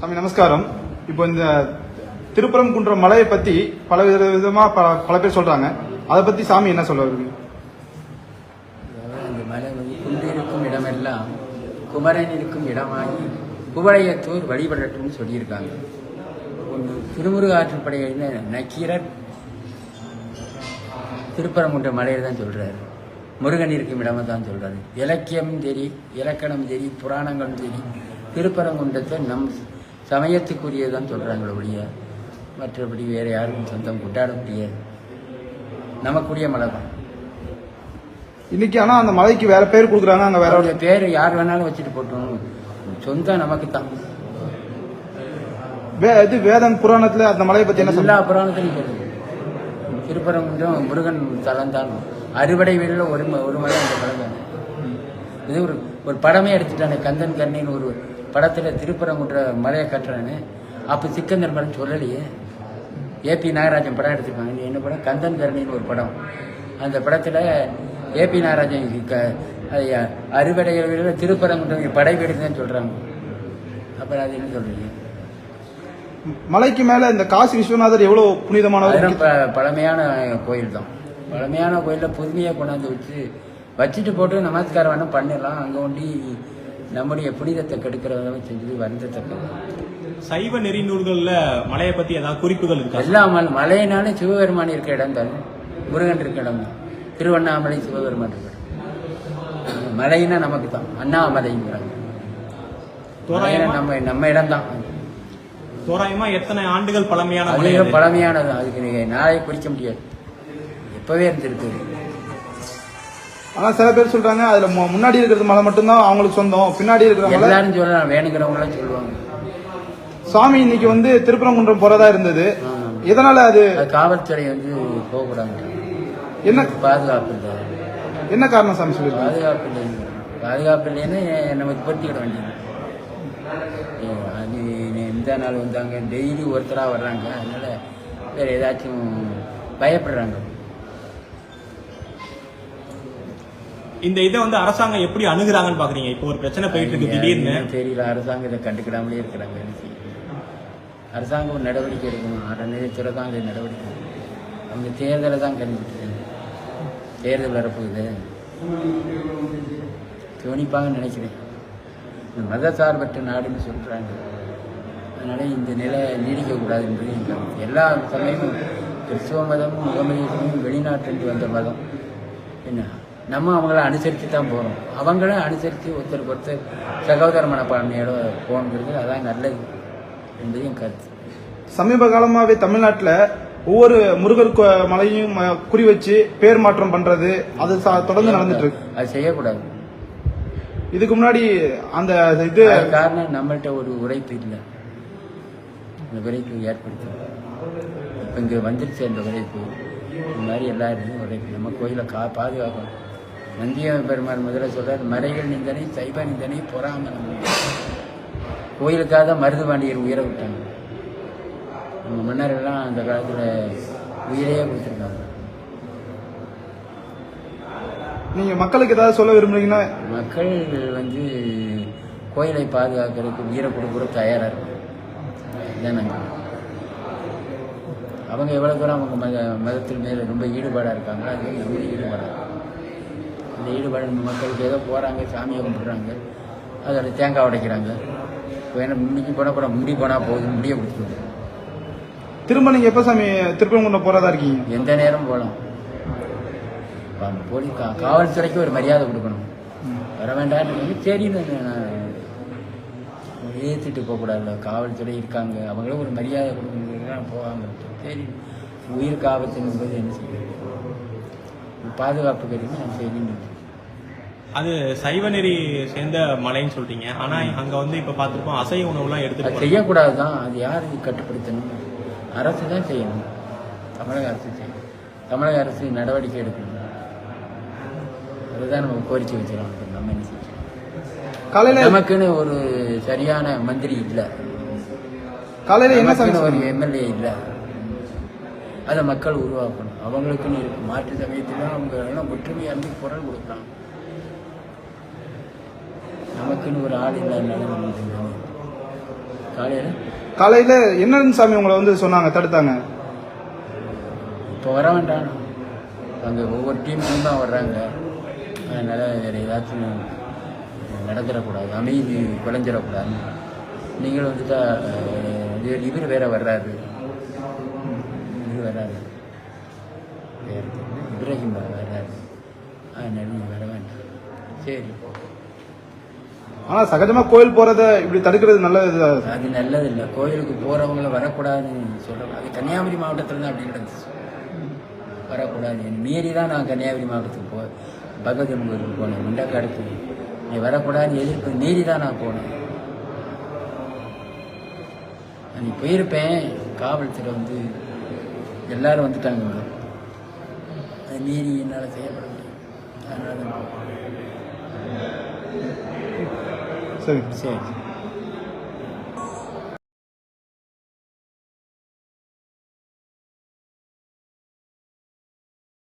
சாமி நமஸ்காரம். இப்போ இந்த திருப்பரங்குன்றம் மலையை பத்தி பல விதமா பல பேர் சொல்றாங்க. அதை பத்தி சாமி என்ன சொல்லுவாரு? இந்த மலை குன்றிருக்கும் இடமெல்லாம் குமரன் இருக்கும் இடமாகி குவளையத்தூர் வழிபடட்டும்னு சொல்லியிருக்காங்க. திருமுருக ஆற்றுப்படையில நக்கீரர் திருப்பரங்குன்றம் மலையை தான் சொல்றாரு. முருகன் இருக்கும் இடமா தான் சொல்றாரு. இலக்கியமும் சரி, இலக்கணம் சரி, புராணங்களும் சரி, திருப்பரங்குன்றத்தை நம் சமயத்துக்குரியதான் சொல்றாங்களே ஒழிய மற்றபடி வேற யாருக்கும் சொந்தம் கொண்டாடக்கூடிய நமக்குரிய மலை தான். இன்னைக்கு ஆனா அந்த மலைக்கு வேற பேர் கொடுக்குறாங்க. அங்க வேற பேர் யார் வேணாலும் வச்சுட்டு போட்டோம், சொந்தம் நமக்கு தான். இது வேதம் புராணத்துல அந்த மலையை பத்தி என்ன எல்லா புராணத்திலையும் சொல்லுங்க. திருப்பரங்குன்றம் முருகன் தலம் தான். அறுவடை வீடுல ஒரு மலை அந்த மலை தானே. இது ஒரு படமே எடுத்துட்டானே, கந்தன் கர்ணின்னு ஒரு படத்துல திருப்பரங்குன்ற மலையை கட்டுறானு. அப்ப சிக்கந்தர் மலை சொல்லலையே. ஏபி நாகராஜன் படம் எடுத்துருக்காங்க. என்ன படம்? கந்தன் கர்ணின்னு ஒரு படம். அந்த படத்துல ஏபி நாகராஜன் அறுவடை வீடுல திருப்பரங்குன்றம் படை வீடுன்னு சொல்றாங்க. அப்புறம் அது என்ன சொல்றீங்க? மலைக்கு மேல இந்த காசி விஸ்வநாதர் எவ்வளவு புனிதமானவர். பழமையான கோயில் தான். பழமையான கோயில புதுமையா கொண்டாந்து வச்சுட்டு போட்டு நமஸ்காரம் வேணா பண்ணிடலாம். அங்க ஒண்டி நம்முடைய புனிதத்தை கெடுக்கிறத செஞ்சது வருந்தத்தக்கது. சைவ நெறி நூல்கள்ல மலையை பத்தி ஏதாவது குறிப்புகள் இருக்கு? எல்லா மலையினாலே சிவபெருமான் இருக்க இடம் தான், முருகன் இருக்க இடம் தான். திருவண்ணாமலை சிவபெருமான் இருக்க இடம். மலைன்னா நமக்கு தான், அண்ணாமலைங்கிறாங்க. நம்ம இடம் தான். தோராயமா எத்தனை ஆண்டுகள் பழமையான? பழமையானது. அதுக்கு நாளை பிடிக்க முடியாது, எப்பவே இருந்திருக்கு. ஆனா சில பேர் சொல்றாங்க அதுல முன்னாடி இருக்கிறது மலை மட்டும்தான் அவங்களுக்கு சொந்தம், பின்னாடி இருக்கிற மலை எல்லாரும் சொல்லலாம், வேணுங்கிறவங்க சொல்லுவாங்க. சுவாமி இன்னைக்கு திருப்பரங்குன்றம் போறதா இருந்தது. இதனால அது காவல்துறை போகக்கூடாது. என்ன பாதுகாப்பு இல்லை. என்ன காரணம் சாமி சொல்லி? பாதுகாப்பு இல்லை. பாதுகாப்பு இல்லைன்னு நமக்கு பொருத்திக்கிட வேண்டியது. அது எந்த நாள் வந்தாங்க, டெய்லி ஒருத்தராக வர்றாங்க. அதனால வேற ஏதாச்சும் பயப்படுறாங்க. இந்த இதை அரசாங்கம் எப்படி அணுகுறாங்கன்னு பாக்குறீங்க? இப்போ ஒரு பிரச்சனை போயிட்டு இருக்கு திடீர்னு. தெரியல, அரசாங்கம் இதை கண்டுக்கிடாமலே இருக்கிறாங்க. அரசாங்கம் ஒரு நடவடிக்கை எடுக்கணும். அறநிலையத்துறை தான் அதை நடவடிக்கை. அவங்க தேர்தலை தான் கண்டுபிடிச்சாங்க. தேர்தல் வரப்போகுது, கவனிப்பாங்கன்னு நினைக்கிறேன். மத சார்பற்ற நாடுன்னு சொல்றாங்க. அதனால இந்த நிலை நீடிக்கக்கூடாது என்பது எல்லா சமயமும். கிறிஸ்துவ மதமும் முகமதியமும் வெளிநாட்டிலிருந்து வந்த மதம். என்ன நம்ம அவங்கள அனுசரித்து தான் போகிறோம். அவங்களும் அனுசரித்து ஒருத்தருக்கு ஒருத்தர் சகோதர மனப்பான்மையோட போகணுங்கிறது அதான் நல்லது என்பதையும் கருத்து. சமீப காலமாகவே தமிழ்நாட்டில் ஒவ்வொரு முருகர் மலையும் குறி வச்சு பேர் மாற்றம் பண்றது அது தொடர்ந்து நடந்துட்டு இருக்கு. அது செய்யக்கூடாது. இதுக்கு முன்னாடி அந்த இது காரணம் நம்மள்கிட்ட ஒரு உரைப்பு இல்லை. இந்த உரைப்பு ஏற்படுத்த இப்போ இங்கே வந்துருச்சு. அந்த உரைப்பு இந்த மாதிரி எல்லாருமே உரைப்பு நம்ம கோயிலை பாதுகாக்கணும். நந்திய பெருமாள் முதல்ல சொல்றாரு, மறைகள் நிந்தனை சைவ நிந்தனை பொறாமல். கோயிலுக்காக தான் மருதுபாண்டியர் உயிரை விட்டாங்க. நம்ம மன்னர்கள்லாம் அந்த காலத்தில் உயிரையே கொடுத்துருக்காங்க. நீங்க மக்களுக்கு ஏதாவது சொல்ல விரும்புறீங்கன்னா? மக்கள் கோயிலை பாதுகாக்கிறதுக்கு உயிரை கொடுக்குற தயாராக இருக்கும். இதுதான் நாங்கள். அவங்க எவ்வளோ தூரம் அவங்க மதத்தின் மேலே ரொம்ப ஈடுபாடாக இருக்காங்க, அது நம்ம ஈடுபாடாக இருக்கும். அந்த ஈடுபாடு நம்ம மக்களுக்கு ஏதோ போகிறாங்க, சாமியை கும்பிட்றாங்க, அதோட தேங்காய் உடைக்கிறாங்க. வேணா முன்னிக்கு போனால் கூட முடி போனால் போகுது, முடிய கொடுத்துருவோம். திரும்ப நீங்கள் எப்போ சாமி திருப்பரங்குன்றம் போகிறதா இருக்கீங்க? எந்த நேரம் போகலாம். போலீஸ் காவல்துறைக்கு ஒரு மரியாதை கொடுக்கணும். வர வேண்டாம் சரின்னு ஏற்றிட்டு போகக்கூடாதுல்ல. காவல்துறை இருக்காங்க, அவங்களும் ஒரு மரியாதை கொடுக்கணும். போகாமல் சரி, உயிருக்கு ஆபத்துங்கும்போது என்ன செய்யணும்? பாதுகாப்பு கருதி நான் செய்யணும். அது சைவ நெறி சேர்ந்த மலைன்னு சொல்றீங்க. ஆனா அங்க இப்ப பார்த்துருப்போம் அசைவ உணவுலாம் எடுத்து செய்யக்கூடாது தான். அது யாரு கட்டுப்படுத்தணும்? அரசு தான் செய்யணும். தமிழக அரசு செய்யணும். தமிழக அரசு நடவடிக்கை எடுக்கணும். அதுதான் நம்ம கோரிக்கை வச்சிடலாம். நம்ம என்ன செய்யணும்? நமக்குன்னு ஒரு சரியான மந்திரி இல்லை, காலையில் என்ன ஒரு எம்எல்ஏ இல்லை. அதை மக்கள் உருவாக்கணும். அவங்களுக்குன்னு இருக்கு. மாற்று சமயத்தில் அவங்க எல்லாம் ஒற்றுமையாக இருந்து குரல் கொடுக்கலாம். நமக்குன்னு ஒரு ஆள் இல்லாதனால காலையில என்னன்னு சாமி உங்களை வந்து சொன்னாங்க, தடுத்தாங்க? இப்போ வர வேண்டாம், அங்கே ஒவ்வொரு டீமும் தான் வர்றாங்க, அதனால் வேறு ஏதாச்சும் நடந்துடக்கூடாது, அமைதி குலைஞ்சிடக்கூடாது, நீங்களும் வந்துட்டா இவர் வேற வர்றாரு, இவர் வர்றாரு, வேறு இப்ராஹிம் வர்றாரு, அதனால நீங்கள் வர வேண்டாம். சரி, ஆனா சகஜமா கோயில் போறத இப்படி தடுக்கிறது நல்லது. அது நல்லது இல்லை. கோயிலுக்கு போகிறவங்கள வரக்கூடாதுன்னு சொல்கிறோம். அது கன்னியாகுமரி மாவட்டத்தில் தான் அப்படி நடந்துச்சு. வரக்கூடாது மீறி தான் நான் கன்னியாகுமரி மாவட்டத்துக்கு பகவதி கோயிலுக்கு போனேன், முண்டக்காடுக்கு. நீ வரக்கூடாதுன்னு எதிர்ப்பு மீறி தான் நான் போனேன். நீ போயிருப்பேன், காவல்துறை வந்து எல்லாரும் வந்துட்டாங்க, அது மீறி என்னால் செய்யப்பட முடியும். அதனால தான் சரி சரி.